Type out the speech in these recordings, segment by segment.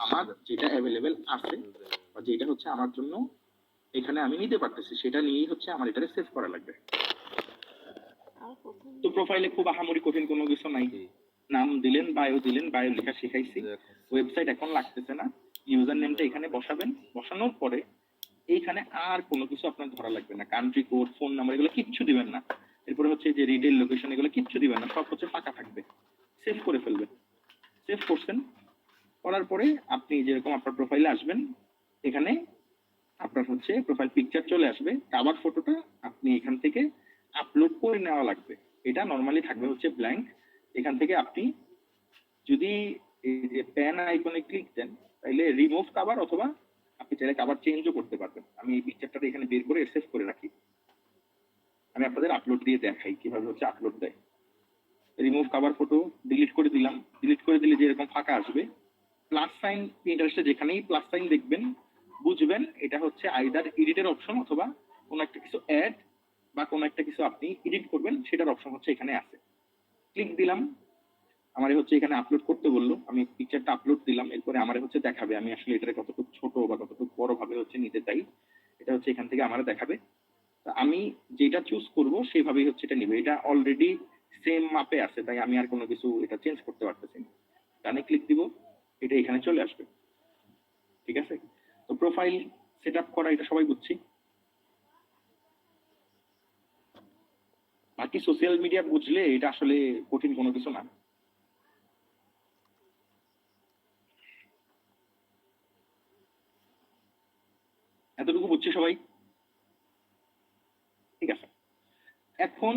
আমার যেটা অ্যাভেলেবেল আছে বা যেটা হচ্ছে আমার জন্য এখানে আমি নিতে পারতেছি সেটা নিয়েই হচ্ছে আমার এটারে সেভ করা লাগবে। তো প্রোফাইলে খুব আহামরি কঠিন কোনো কিছু নাই, নাম দিলেন, বায়ো দিলেন, বায়ো লেখা শিখাইছি। ওয়েবসাইট এখন লাগতেছে না, ইউজার নেমটা এখানে বসাবেন, বসানোর পরে এইখানে আর কোনো কিছু আপনার ধরা লাগবে না, কান্ট্রি কোড, ফোন নাম্বার এগুলো কিচ্ছু দিবেন না। এরপরে হচ্ছে যে রিটেল লোকেশন এগুলো কিচ্ছু দিবেন না, সব হচ্ছে ফাঁকা থাকবে। সেভ করে ফেলবেন। সেভ করছেন, করার পরে আপনি যেরকম আপনার প্রোফাইলে আসবেন, এখানে আপনার হচ্ছে প্রোফাইল পিকচার চলে আসবে, কাভার ফটোটা আপনি এখান থেকে আপলোড করে নেওয়া লাগবে। এটা নরমালি থাকবে হচ্ছে ব্ল্যাঙ্ক। এখান থেকে আপনি যদি এই যে প্যান আইকনে ক্লিক দেন তাহলে রিমুভ কাভার, অথবা আপনি চাইলে কাভার চেঞ্জও করতে পারবেন। আমি এই পিকচারটা এখানে বের করে সেভ করে রাখি, আমি আপনাদের আপলোড দিয়ে দেখাই কিভাবে হচ্ছে আপলোড দেয়। রিমুভ কাভার ফটো ডিলিট করে দিলাম। ডিলিট করে দিলে যে এরকম ফাঁকা আসবে, প্লাস সাইন, পিন্টারেস্টে যেখানেই প্লাস সাইন দেখবেন বুঝবেন এটা হচ্ছে আইদার এডিটের অপশন অথবা কোনো একটা কিছু অ্যাড বা কোনো একটা কিছু আপনি এডিট করবেন সেটার অপশন হচ্ছে এখানে আছে। ক্লিক দিলাম, আমার হচ্ছে এখানে আপলোড করতে বললো, আমি পিকচারটা আপলোড দিলাম। এরপরে আমার হচ্ছে দেখাবে আমি আসলে এটা কতটুকু ছোট বা কতটুকু বড় ভাবে হচ্ছে নিতে চাই, এটা হচ্ছে এখান থেকে আমার দেখাবে। আমি যেটা চুজ করব সেভাবেই হচ্ছে এটা নিবে। এটা অলরেডি সেম মাপে আছে, তাই আমি আর কোনো কিছু এটা চেঞ্জ করতে পারতেছি না। ডানে ক্লিক দিব, এটা এখানে চলে আসবে। ঠিক আছে, তো প্রোফাইল সেট আপ করা এটা সবাই বুঝছি। বাকি সোশ্যাল মিডিয়া বুঝলে এটা আসলে কঠিন কোনো কিছু না। এতটুকু বুঝছি সবাই? ঠিক আছে, এখন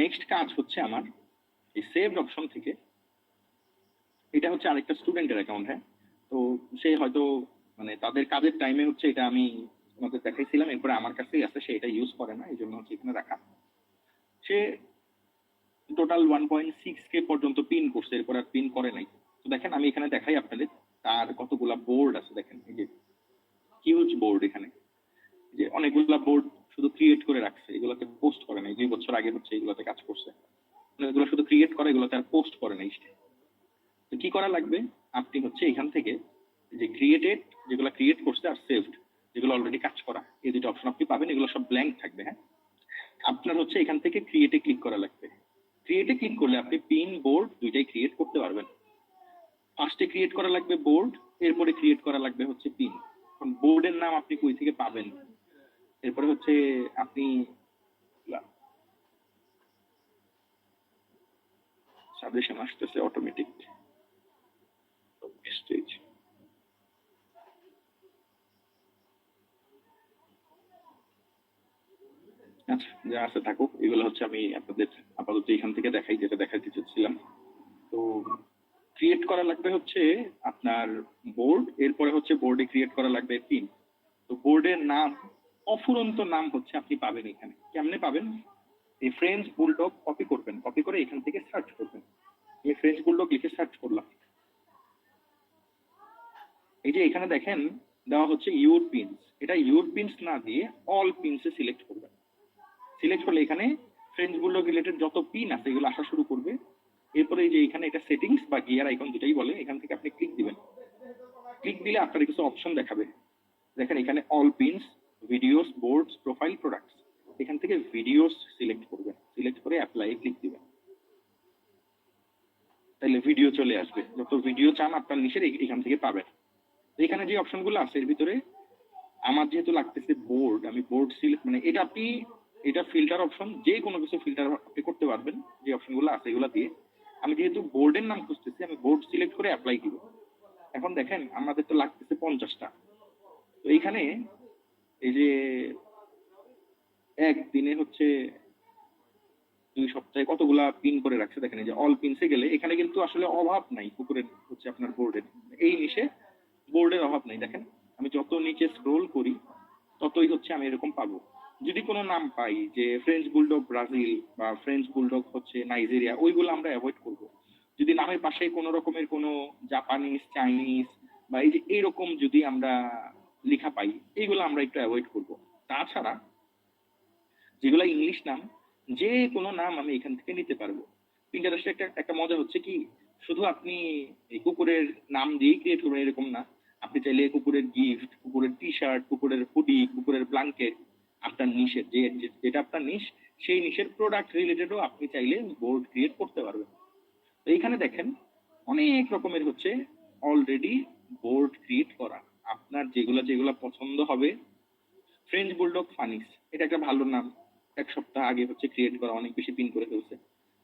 নেক্সট কাজ হচ্ছে আমার এই সেভড অপশন থেকে, এটা হচ্ছে আরেকটা স্টুডেন্টের অ্যাকাউন্ট। হ্যাঁ, তো সে হয়তো মানে তাদের কাজের টাইমে হচ্ছে এটা আমি তোমাদের দেখাইছিলাম, এরপরে আমার কাছেই আছে, সে এটা ইউজ করে না, এই জন্য হচ্ছে এখানে রাখা। সে টোটাল 1.6K পর্যন্ত পিন করছে, এরপর আর পিন করে নাই। তো দেখেন আমি এখানে দেখাই আপনাদের তার কতগুলা বোর্ড আছে। দেখেন এই যে হিউজ বোর্ড, এখানে যে অনেকগুলা বোর্ড শুধু ক্রিয়েট করে রাখছে, এগুলোতে পোস্ট করে নাই। 2 বছর আগে হচ্ছে এগুলোতে কাজ করছে, এগুলো শুধু ক্রিয়েট করে, এগুলোতে আর পোস্ট করে নাই। তো কি করা লাগবে, আপনি হচ্ছে এখান থেকে যে ক্রিয়েটেড, যেগুলো ক্রিয়েট করছে, আর সেভড যেগুলো অলরেডি কাজ করা, এই দুটো অপশন আপনি পাবেন, এগুলো সব ব্ল্যাঙ্ক থাকবে। হ্যাঁ, আপনার হচ্ছে এখান থেকে ক্রিয়েটে ক্লিক করা লাগবে। ক্রিয়েটে ক্লিক করলে আপনি পিন, বোর্ড দুইটাই ক্রিয়েট করতে পারবেন। ফার্স্টে ক্রিয়েট করা লাগবে বোর্ড, এরপরে ক্রিয়েট করা লাগবে হচ্ছে পিন। এখন বোর্ডের নাম আপনি কই থেকে পাবেন, এরপরে হচ্ছে আপনি সাজেশন আসতেছে অটোমেটিক স্টেজ, আচ্ছা যা আছে থাকুক, এগুলো হচ্ছে আমি আপনাদের আপাতত এখান থেকে দেখাই, যেটা দেখাইতে চাচ্ছিলাম। তো ক্রিয়েট করা লাগবে হচ্ছে আপনার বোর্ড, এরপরে হচ্ছে বোর্ডে ক্রিয়েট করা লাগবে পিন। তো বোর্ডের নাম, অফুরন্ত নাম হচ্ছে আপনি পাবেন এখানে। কেমনে পাবেন, এই ফ্রেঞ্চ বুলডগ কপি করবেন, কপি করে এখান থেকে সার্চ করবেন। এই ফ্রেঞ্চ বুলডগ লিখে সার্চ করলাম, এই যে এখানে দেখেন দেওয়া হচ্ছে ইউর পিনস, এটা ইউর পিনস না দিয়ে অল পিনসে সিলেক্ট করবেন। সিলেক্ট করলে এখানে ফ্রেঞ্চ বুলডগ রিলেটেড যত পিন আছে এগুলো আসা শুরু করবে। এরপরে এই যে এখানে এটা সেটিংস বা গিয়ার আইকন যেটাই বলে, এখান থেকে আপনি ক্লিক দিবেন। ক্লিক দিলে আপনার কিছু অপশন দেখাবে। দেখেন এখানে all pins, videos, boards, profile, products, এখান থেকে ভিডিওস সিলেক্ট করবেন। সিলেক্ট করে অ্যাপ্লাই ক্লিক দিবেন, তাহলে ভিডিও চলে আসবে। যত ভিডিও চান আপনার নিচের এখান থেকে পাবেন। এখানে যে অপশনগুলো আছে এর ভিতরে আমার যেহেতু লাগতেছে বোর্ড, আমি বোর্ড সিলেক্ট, মানে এটা আপনি, এটা ফিল্টার অপশন, যে কোনো কিছু ফিল্টার আপনি করতে পারবেন যে অপশনগুলো আছে এগুলো দিয়ে। আমি যেহেতু বোর্ডের নাম খুঁজতেছি, আমি বোর্ড সিলেক্ট করে অ্যাপ্লাই দিব। এখন দেখেন আমাদের তো লাগতেছে 50টা। তো এইখানে এই যে একদিনে হচ্ছে 2 সপ্তাহে কতগুলা পিন করে রাখছে, দেখেন এই যে অল পিনসে গেলে এখানে কিন্তু আসলে অভাব নাই কুকুরের হচ্ছে আপনার বোর্ডের, এই নিচে বোর্ডের অভাব নাই। দেখেন আমি যত নিচে স্ক্রোল করি ততই হচ্ছে আমি এরকম পাবো। যদি কোনো নাম পাই যে ফ্রেঞ্চ বুলডগ ব্রাজিল বা ফ্রেঞ্চ বুলডগ হচ্ছে নাইজেরিয়া, ওইগুলো আমরা অ্যাভয়েড করব। যদি নামের পাশে কোনো রকমের কোনো জাপানিজ, চাইনিজ বা এই যে এইরকম যদি আমরা লেখা পাই, এইগুলো আমরা একটু অ্যাভয়েড করব। তাছাড়া যেগুলো ইংলিশ নাম, যে কোনো নাম আমি এখান থেকে নিতে পারবো। পিন্টারেস্টে একটা একটা মজা হচ্ছে কি, শুধু আপনি এই কুকুরের নাম দিয়েই ক্রিয়েট করবেন এরকম না, আপনি চাইলে কুকুরের গিফট, কুকুরের টি শার্ট, কুকুরের হুডি, কুকুরের ব্ল্যাঙ্কেট, আপনার নিশের যেটা আপনার নিশ, সেই নিশের প্রোডাক্ট রিলেটেডও আপনি চাইলে বোর্ড ক্রিয়েট করতে পারবেন। তো এইখানে দেখেন অনেক রকমের হচ্ছে অলরেডি বোর্ড ক্রিয়েট করা। আপনার যেগুলা পছন্দ হবে, ফ্রেঞ্চ বুলডগ ফানিস, এটা একটা ভালো নাম, 1 সপ্তাহ আগে হচ্ছে ক্রিয়েট করা, অনেক বেশি পিন করে ফেলছে।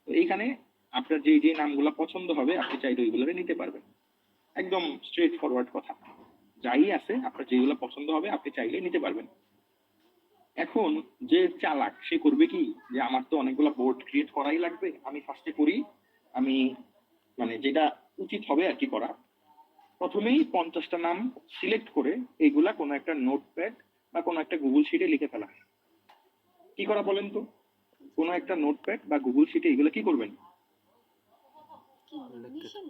তো এইখানে আপনার যে নামগুলো পছন্দ হবে আপনি চাইলে ওইগুলো নিতে পারবেন। একদম স্ট্রেট ফরওয়ার্ড কথা, যাই আছে আপনার যেগুলো পছন্দ হবে আপনি চাইলে নিতে পারবেন। এখন যে চালাক সে করবে কি, যে আমার তো অনেকগুলো বোর্ড ক্রিয়েট করাই লাগবে, আমি ফার্স্টে করি, আমি মানে যেটা উচিত হবে আর কি করা, প্রথমেই 50টা নাম সিলেক্ট করে এইগুলা কোনো একটা নোটপ্যাড বা কোনো একটা গুগল শিটে লিখে ফেলা। কি করা বলেন তো? কোনো একটা নোটপ্যাড বা গুগল শিটে এগুলো কি করবেন?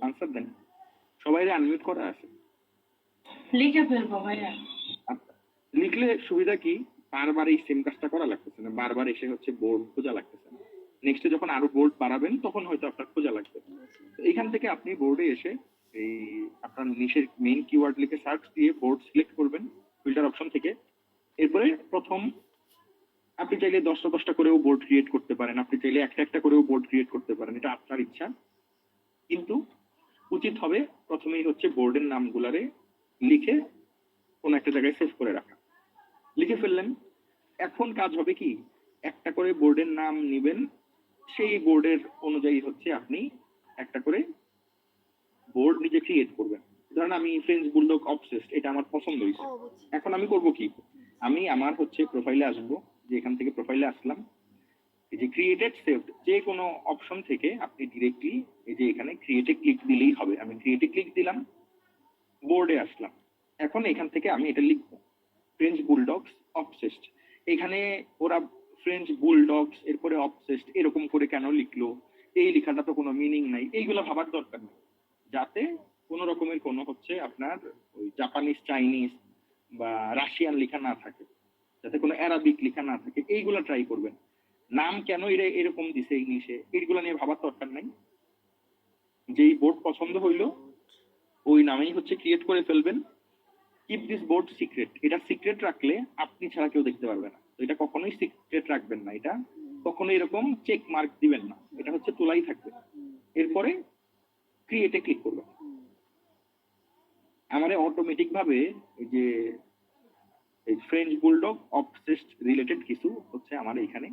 আনসার দেন, সবাই আনমিউট করা আছে। লিখে ফেলবো ভাইয়া। লিখলে সুবিধা কি, বারবার এই সেম কাজটা করা লাগতেছে না, বারবার এসে হচ্ছে বোর্ড খোঁজা লাগতেছে না। নেক্সটে যখন আরো বোর্ড বাড়াবেন তখন হয়তো আপনার খোঁজা লাগবে। এইখান থেকে আপনি বোর্ডে এসে এই আপনার নিশের মেইন কিওয়ার্ড লিখে সার্চ দিয়ে বোর্ড সিলেক্ট করবেন ফিল্টার অপশন থেকে। এরপরে প্রথম আপনি চাইলে 10টা করেও বোর্ড ক্রিয়েট করতে পারেন, আপনি চাইলে একটা করেও বোর্ড ক্রিয়েট করতে পারেন, এটা আপনার ইচ্ছা। কিন্তু উচিত হবে প্রথমেই হচ্ছে বোর্ডের নামগুলারে লিখে কোন একটা জায়গায় সেভ করে রাখা। লিখে ফেললেন, এখন কাজ হবে কি, একটা করে বোর্ডের নাম নিবেন, সেই বোর্ডের অনুযায়ী হচ্ছে আপনি একটা করে বোর্ড নিজে ক্রিয়েট করবেন। ধরেন আমি ফ্রেঞ্চ বুলডগ অবসেসড, এটা আমার পছন্দ হয়েছে। এখন আমি করব কি, আমি আমার হচ্ছে প্রোফাইলে আসবো, যে এখান থেকে প্রোফাইলে আসলাম, এই যে ক্রিয়েটেড সেভড, যে কোনো অপশন থেকে আপনি ডিরেক্টলি এই যে এখানে ক্রিয়েটে ক্লিক দিলেই হবে। আমি ক্রিয়েটে ক্লিক দিলাম, বোর্ডে আসলাম, এখন এখান থেকে আমি এটা লিখবো ফ্রেঞ্চ বুলডগস অবসেসড। এখানে ওরা ফ্রেঞ্চ বুলডগস এরপরে অবসেসড এরকম করে কেন লিখলো, এই লেখাটা তো কোনো মিনিং নাই, এইগুলো ভাবার দরকার নেই। যাতে কোনো রকমের কোনো হচ্ছে আপনার ওই জাপানিজ, চাইনিজ বা রাশিয়ান লেখা না থাকে, যাতে কোনো অ্যারাবিক লেখা না থাকে, এইগুলো ট্রাই করবেন। নাম কেন এরা এরকম দিছে ইংলিশে, এইগুলো নিয়ে ভাবার দরকার নাই। যেই বোর্ড পছন্দ হইলো ওই নামেই হচ্ছে ক্রিয়েট করে ফেলবেন। কিপ দিস বোর্ড সিক্রেট, এটা সিক্রেট রাখলে আপনি ছাড়া কেউ দেখতে পারবে না। তো এটা কখনোই সিক্রেট রাখবেন না, এটা কখনো এরকম চেক মার্ক দিবেন না, এটা হচ্ছে তোলাই থাকবে। এরপরে ক্রিয়েটে ক্লিক করবেন। আমারে অটোমেটিক ভাবে এই যে এই ফ্রেঞ্চ বুলডগ অবসেসড রিলেটেড কিছু হচ্ছে আমার এখানে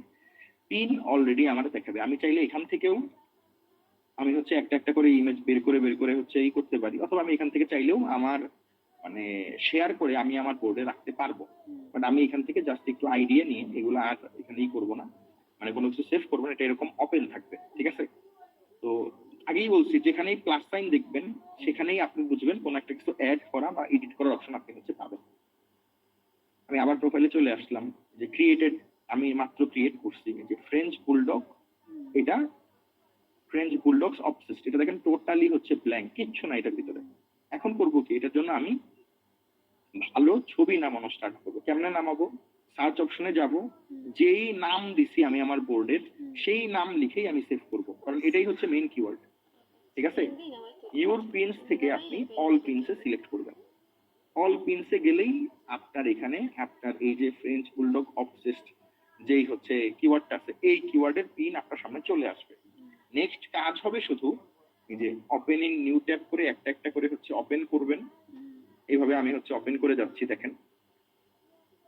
পিন অলরেডি আমার দেখাবে। আমি চাইলে এখান থেকেও আমি হচ্ছে একটা করে ইমেজ বের করে হচ্ছে এই করতে পারি, অথবা আমি এখান থেকে চাইলেও আমার মানে শেয়ার করে আমি আমার বোর্ডে রাখতে পারবো। বাট আমি এখান থেকে জাস্ট একটু আইডিয়া নিয়ে এগুলো আর এখানেই করবো না, মানে কোনো কিছু সেভ করবো না, এটা এরকম ওপেন থাকবে, ঠিক আছে? তো আগেই বলছি যেখানেই প্লাস সাইন দেখবেন সেখানেই আপনি বুঝবেন কোন একটা কিছু অ্যাড করা বা এডিট করার অপশন আপনি হচ্ছে পাবেন। আমি আবার প্রোফাইলে চলে আসলাম, যে ক্রিয়েটেড আমি মাত্র ক্রিয়েট করছি যে ফ্রেঞ্চ বুলডগ, এটা ফ্রেঞ্চ বুলডগস অবসেসড, এটা দেখেন টোটালি হচ্ছে ব্ল্যাঙ্ক, কিচ্ছু না এটার ভিতরে। এখন করবো কি, এটার জন্য আমি ভালো ছবি নামানো স্টার্ট করবো। কেমনে নামাবো, সার্চ অপশনে যাব, যেই নাম দিছি আমি আমার বোর্ডের সেই নাম লিখেই আমি সেভ করব, কারণ এটাই হচ্ছে মেইন কিওয়ার্ড, ঠিক আছে? ইউর পিনস থেকে আপনি অল পিনসে সিলেক্ট করবেন। অল পিনসে গেলেই আপনার এখানে আপনার এই যে ফ্রেঞ্চ বুলডগ অবসেসড যেই হচ্ছে কিওয়ার্ডটা আছে, এই কিওয়ার্ডের পিন আপনার সামনে চলে আসবে। নেক্সট কাজ হবে শুধু এই যে ওপেন ইন নিউ ট্যাব করে একটা করে হচ্ছে ওপেন করবেন। এইভাবে আমি হচ্ছে ওপেন করে যাচ্ছি, দেখেন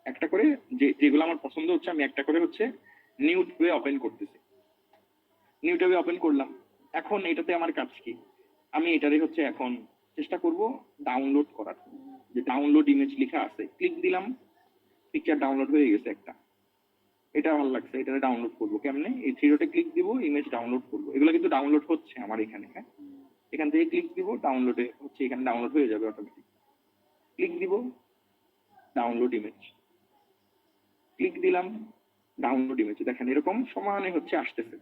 একটা করে যেগুলো আমার পছন্দ হচ্ছে আমি একটা করে হচ্ছে নিউ ট্যাবে ওপেন করতেছি। নিউ ট্যাবে ওপেন করলাম, এখন এটাতে আমার কাজ কি, আমি এটারে হচ্ছে এখন চেষ্টা করব ডাউনলোড করার। যে ডাউনলোড ইমেজ লেখা আছে, ক্লিক দিলাম, পিকচার ডাউনলোড হয়ে গেছে একটা, এটা ভালো লাগছে, এটা ডাউনলোড করবো কেমনে, এই থ্রি ডটে ক্লিক দিব, ইমেজ ডাউনলোড করবো। এগুলো কিন্তু ডাউনলোড হচ্ছে আমার এখানে, হ্যাঁ, এখান থেকে ক্লিক দিব, ডাউনলোডে হচ্ছে এখানে ডাউনলোড হয়ে যাবে অটোমেটিক। ক্লিক দিব, ডাউনলোড ইমেজ, ক্লিক দিলাম, ডাউনলোড ইমেজ, দেখেন এরকম সমানে হচ্ছে আসতেছে।